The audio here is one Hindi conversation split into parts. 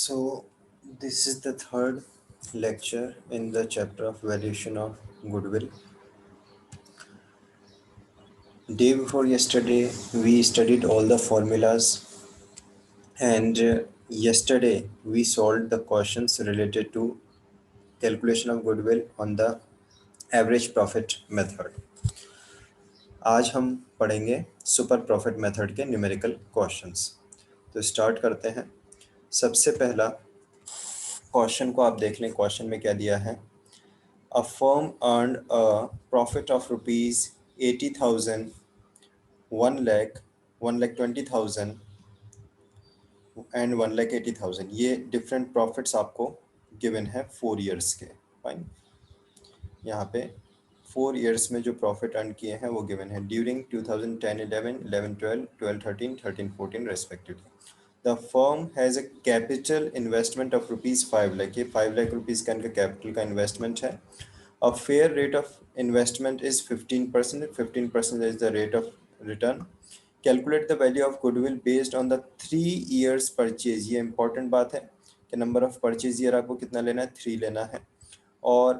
So this is the third lecture in the chapter of valuation of goodwill. Day before yesterday, we studied all the formulas, and yesterday we solved the questions related to calculation of goodwill on the average profit method. आज हम पढ़ेंगे सुपर प्रॉफिट मेथड के न्यूमेरिकल क्वेश्चंस। तो स्टार्ट करते हैं। सबसे पहला क्वेश्चन को आप देख लें, क्वेश्चन में क्या दिया है। A firm earned a profit of rupees 80,000, 1 lakh, 1,20,000 and 1,80,000। ये डिफरेंट प्रॉफिट्स आपको गिवन है 4 इयर्स के। फाइन, यहाँ पे 4 इयर्स में जो प्रॉफिट अर्न किए हैं वो गिवन है during 2010, 11, 11, 12, 12, 13, 13, 14 respectively. The firm has a capital investment of rupees 5 lakh. ये 5 लाख रुपीज़ का इनका कैपिटल का इन्वेस्टमेंट है। A fair rate of investment is 15%. 15% is the rate of return. Calculate the value of goodwill based on the 3 years purchase. ये important बात है कि number of purchase year आपको कितना लेना है, 3 लेना है। और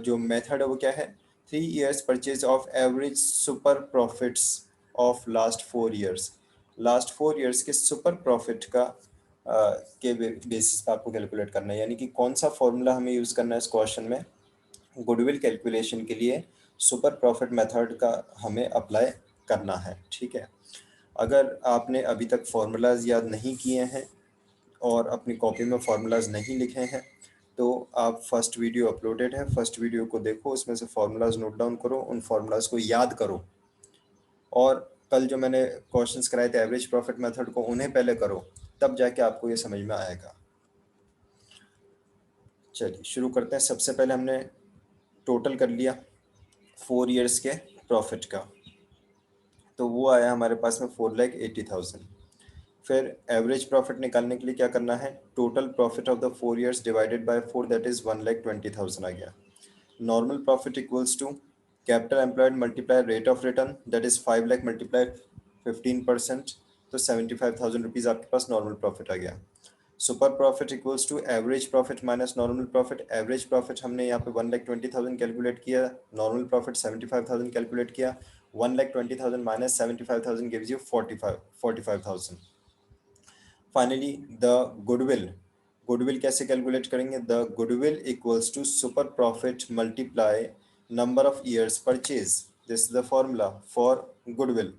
जो मेथड है वो क्या है, 3 years purchase of average super profits of last 4 years। Last 4 years के सुपर प्रॉफिट का के बेसिस पर आपको कैलकुलेट करना है। यानी कि कौन सा फॉर्मूला हमें यूज़ करना है इस क्वेश्चन में, गुडविल कैलकुलेशन के लिए सुपर प्रॉफिट मेथड का हमें अप्लाई करना है। ठीक है, अगर आपने अभी तक फार्मूलाज याद नहीं किए हैं और अपनी कॉपी में फार्मूलाज नहीं लिखे हैं तो आप फर्स्ट वीडियो अपलोडेड है, फर्स्ट वीडियो को देखो, उसमें से फार्मूलाज नोट डाउन करो, उन फार्मूलाज को याद करो और कल जो मैंने क्वेश्चंस कराए थे एवरेज प्रॉफिट मेथड को उन्हें पहले करो, तब जाके आपको ये समझ में आएगा। चलिए शुरू करते हैं। सबसे पहले हमने टोटल कर लिया 4 इयर्स के प्रॉफिट का, तो वो आया हमारे पास में 4,80,000। फिर एवरेज प्रॉफिट निकालने के लिए क्या करना है, total profit of the 4 years divided by 4, that is 1,20,000 आ गया। Normal profit equals to capital employed multiply rate of return, that is 5 lakh multiply 15%, तो 75,000 रुपीज़ आपके पास नॉर्मल प्रॉफिट आ गया। Super profit equals to average profit minus normal profit. Average profit हमने यहाँ पे 1,20,000 कैलकुलेट किया, नॉर्मल प्रॉफिट 75,000 कैलकुलेट किया। 1,20,000 minus 75,000 gives you 45,000। Finally the goodwill, goodwill कैसे कैलकुलेट करेंगे, the goodwill equals to super profit multiply number of years purchase. This is the formula for goodwill.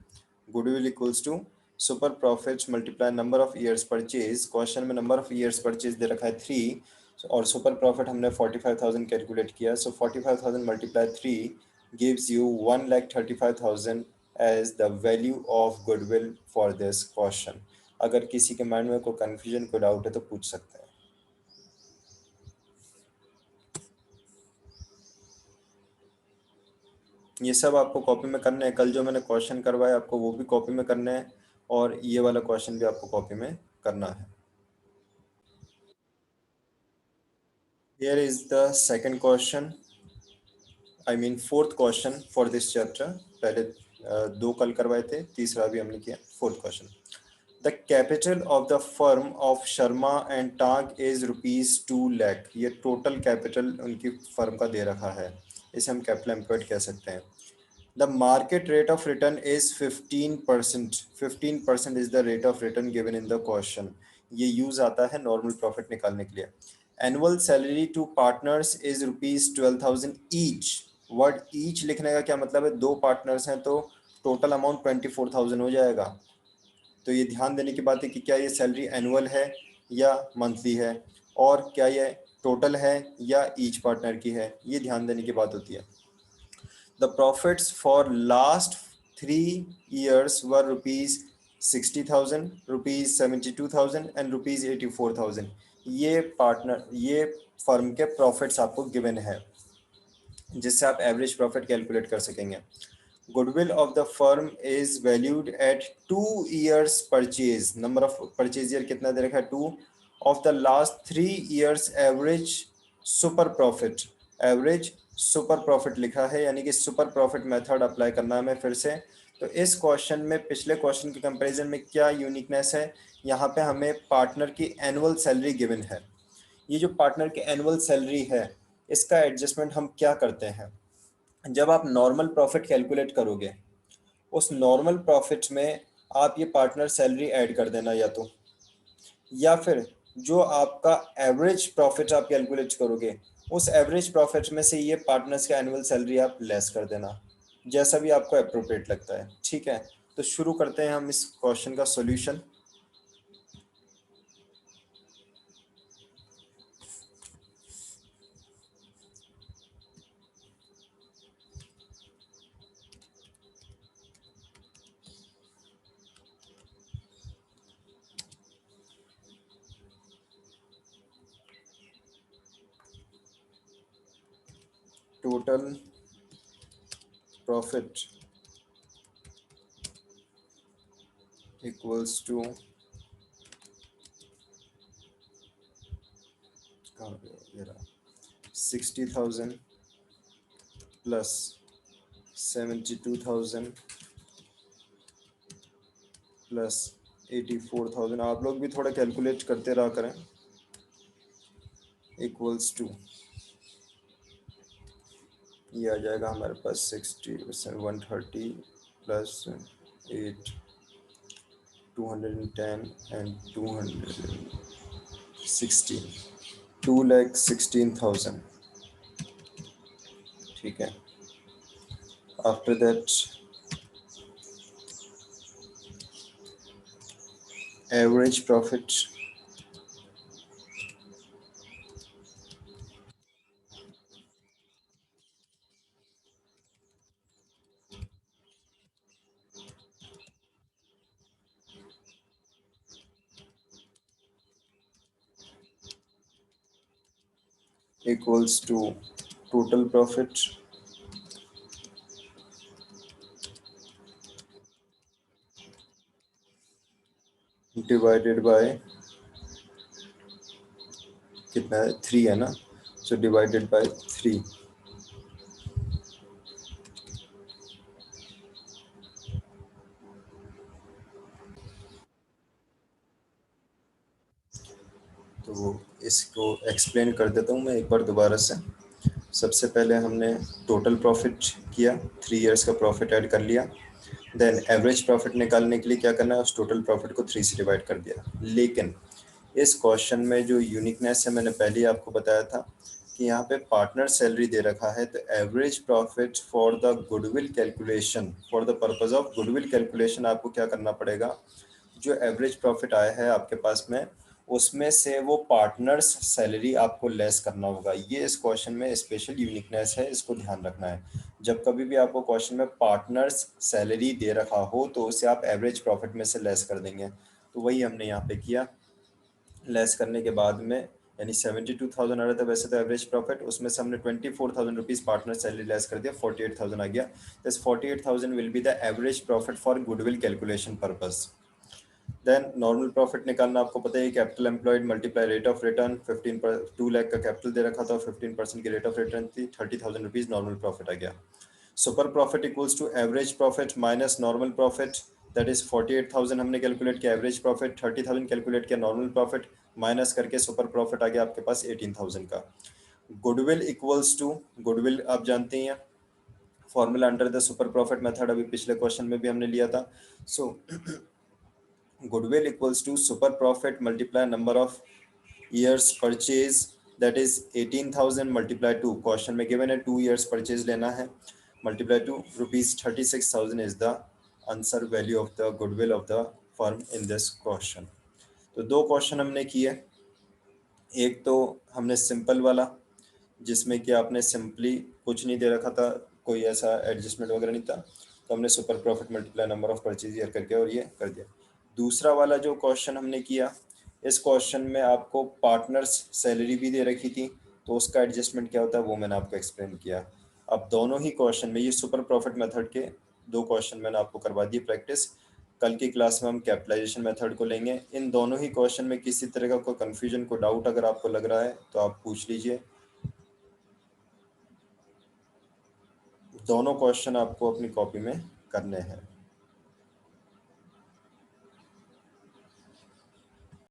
Goodwill equals to super profit multiply number of years purchase. Question में नंबर ऑफ ईयर्स परचेज दे रखा है 3 और सुपर प्रॉफिट हमने 45,000 कैलकुलेट किया, so 45,000 multiply 3 gives you 1,35,000 as the value of goodwill for this question. अगर किसी के माइंड में कोई कन्फ्यूजन, कोई डाउट है तो पूछ सकते हैं। ये सब आपको कॉपी में करना है, कल जो मैंने क्वेश्चन करवाया आपको वो भी कॉपी में करना है और ये वाला क्वेश्चन भी आपको कॉपी में करना है। Here is the second question, I mean fourth question for this chapter। पहले 2 कल करवाए थे, तीसरा भी हमने किया। Fourth question, the capital of the firm of Sharma and टाग इज ₹2 लाख। ये टोटल कैपिटल उनकी फर्म का दे रखा है, इसे हम कैपिटल एम्प्लॉयड कह सकते हैं। The market rate of return is 15%। 15% is the rate of return given in the question. ये यूज आता है नॉर्मल प्रॉफिट निकालने के लिए। Annual salary to partners is ₹12,000 each. Word each लिखने का क्या मतलब है, 2 पार्टनर्स हैं तो टोटल अमाउंट 24,000 हो जाएगा। तो ये ध्यान देने की बात है कि क्या ये सैलरी एनुअल है या मंथली है, और क्या ये टोटल है या ईच पार्टनर की है, ये ध्यान देने की बात होती है। The profits for last 3 years were ₹60,000, ₹72,000 and ₹84,000। ये फर्म के प्रॉफिट्स आपको गिवन है, जिससे आप एवरेज प्रॉफिट कैलकुलेट कर सकेंगे। Goodwill of the firm is valued at 2 years purchase. Number of purchase year कितना दे रखा है, 2 of the last 3 years average super profit. Average super profit लिखा है, यानी कि सुपर प्रॉफिट मेथड अप्लाई करना है हमें फिर से। तो इस क्वेश्चन में पिछले क्वेश्चन के कंपैरिजन में क्या यूनिकनेस है, यहाँ पे हमें पार्टनर की एनुअल सैलरी गिवन है। ये जो पार्टनर की एनुअल सैलरी है इसका एडजस्टमेंट हम क्या करते हैं, जब आप नॉर्मल प्रॉफिट कैलकुलेट करोगे उस नॉर्मल प्रॉफिट में आप ये पार्टनर सैलरी ऐड कर देना, या फिर जो आपका एवरेज प्रॉफिट आप कैलकुलेट करोगे उस एवरेज प्रॉफिट में से ये पार्टनर्स का एनुअल सैलरी आप लेस कर देना, जैसा भी आपको अप्रोप्रिएट लगता है। ठीक है, तो शुरू करते हैं हम इस क्वेश्चन का solution. Total profit equals to 60,000 plus 72,000 plus 84,000। आप लोग भी थोड़ा कैलकुलेट करते रहा करें। इक्वल्स टू ये आ जाएगा हमारे पास 130 प्लस 8 210 एंड 216 2,16,000। ठीक है, after that average profit equals to total profit divided by कितना है, 3 है ना, सो डिवाइडेड बाय 3। तो इसको एक्सप्लेन कर देता हूँ मैं एक बार दोबारा से। सबसे पहले हमने टोटल प्रॉफिट किया, 3 इयर्स का प्रॉफिट ऐड कर लिया। देन एवरेज प्रॉफिट निकालने के लिए क्या करना है, उस टोटल प्रॉफिट को 3 से डिवाइड कर दिया। लेकिन इस क्वेश्चन में जो यूनिकनेस है मैंने पहले ही आपको बताया था कि यहाँ पे पार्टनर सैलरी दे रखा है, तो average profit for the goodwill calculation, for the purpose of goodwill calculation आपको क्या करना पड़ेगा, जो एवरेज प्रॉफिट आया है आपके पास में उसमें से वो पार्टनर्स सैलरी आपको लेस करना होगा। ये इस क्वेश्चन में स्पेशल यूनिकनेस है, इसको ध्यान रखना है। जब कभी भी आपको क्वेश्चन में पार्टनर्स सैलरी दे रखा हो तो उसे आप एवरेज प्रॉफिट में से लेस कर देंगे, तो वही हमने यहाँ पे किया। लेस करने के बाद में यानी 72,000 आ रहा था वैसे तो एवरेज प्रॉफिट, उसमें से हमने 24,000 रुपीज़ पार्टनर सैलरी लेस कर दिया, 48,000 आ गया। This 48,000 will be the average profit for goodwill calculation purpose. Then normal profit निकालना आपको पता है, capital employed multiply rate of return. 2 lakh का कैपिटल दे रखा था, 15% की रेट ऑफ रिटर्न थी, 30,000 रुपीज़ नॉर्मल प्रॉफिट आ गया। Super profit equals to average profit minus normal profit, that is 48,000 हमने कैलकुलेट किया एवरेज प्रॉफिट, 30,000 कैलकुलेट किया नॉर्मल प्रॉफिट, माइनस करके सुपर प्रॉफिट आ गया आपके पास 18,000 का। गुडविल इक्वल्स टू, गुडविल आप जानते हैं formula under the super profit method, अभी पिछले क्वेश्चन में भी हमने लिया था। सो goodwill equals to super profit multiply number of years purchase, that is 18,000 multiply 2, question में given है 2 years purchase लेना है, multiply 2 rupees 36,000 is the answer value of the goodwill of the firm in this question। तो दो क्वेश्चन हमने किए, एक तो हमने सिंपल वाला जिसमें कि आपने सिंपली कुछ नहीं दे रखा था, कोई ऐसा एडजस्टमेंट वगैरह नहीं था, तो हमने super profit multiply number of purchase year करके और ये कर दिया। दूसरा वाला जो क्वेश्चन हमने किया, इस क्वेश्चन में आपको पार्टनर्स सैलरी भी दे रखी थी, तो उसका एडजस्टमेंट क्या होता है वो मैंने आपको एक्सप्लेन किया। अब दोनों ही क्वेश्चन में ये सुपर प्रॉफिट मेथड के दो क्वेश्चन मैंने आपको करवा दिए प्रैक्टिस। कल की क्लास में हम कैपिटलाइजेशन मेथड को लेंगे। इन दोनों ही क्वेश्चन में किसी तरह का कोई कन्फ्यूजन, कोई डाउट अगर आपको लग रहा है तो आप पूछ लीजिए। दोनों क्वेश्चन आपको अपनी कॉपी में करने हैं।